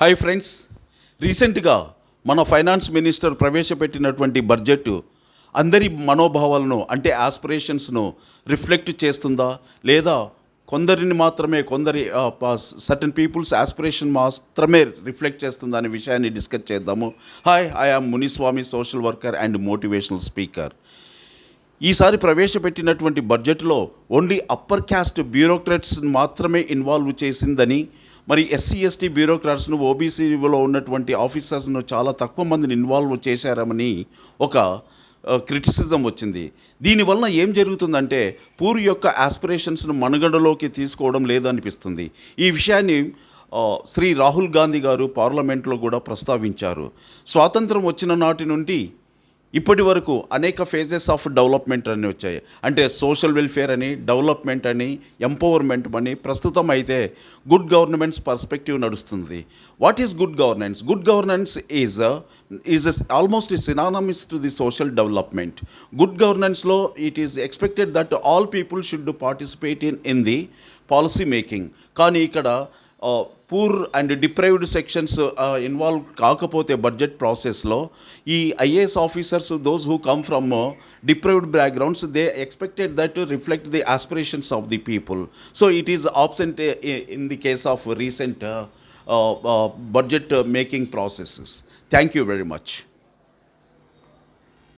Hi friends, రీసెంట్గా మన finance minister ప్రవేశపెట్టినటువంటి బడ్జెట్ అందరి మనోభావాలను అంటే ఆస్పిరేషన్స్ను రిఫ్లెక్ట్ చేస్తుందా లేదా కొందరిని మాత్రమే సర్టన్ పీపుల్స్ ఆస్పిరేషన్ మాత్రమే రిఫ్లెక్ట్ చేస్తుందా అనే విషయాన్ని డిస్కస్ చేద్దాము. Hi, I am Muniswamy, social worker and motivational speaker. ఈసారి ప్రవేశపెట్టినటువంటి బడ్జెట్లో ఓన్లీ అప్పర్ క్యాస్ట్ బ్యూరోక్రాట్స్ మాత్రమే ఇన్వాల్వ్ చేసిందని, మరి ఎస్సీ ఎస్టీ బ్యూరోక్రాట్స్ను ఓబీసీలో ఉన్నటువంటి ఆఫీసర్స్ను చాలా తక్కువ మందిని ఇన్వాల్వ్ చేశారని ఒక క్రిటిసిజం వచ్చింది. దీనివల్ల ఏం జరుగుతుందంటే పూర్ యొక్క ఆస్పిరేషన్స్ను మనుగడలోకి తీసుకోవడం లేదనిపిస్తుంది. ఈ విషయాన్ని శ్రీ రాహుల్ గాంధీ గారు పార్లమెంట్లో కూడా ప్రస్తావించారు. స్వాతంత్రం వచ్చిన నాటి నుండి ఇప్పటి వరకు అనేక ఫేజెస్ ఆఫ్ డెవలప్మెంట్ అని వచ్చాయి. అంటే సోషల్ వెల్ఫేర్ అని, డెవలప్మెంట్ అని, ఎంపవర్మెంట్ అని. ప్రస్తుతం అయితే గుడ్ గవర్నమెంట్స్ పర్స్పెక్టివ్ నడుస్తుంది. What is good governance? Good governance is almost synonymous to the social development. Good గవర్నెన్స్లో it is expected that all people should participate in the policy making. కానీ ఇక్కడ poor and deprived sections involve కాకపోతే budget ప్రాసెస్లో ఈ IAS officers, those who come from deprived backgrounds, they expected that reflect the aspirations of the people. So it is absent in the case of recent budget making processes. Thank you very much.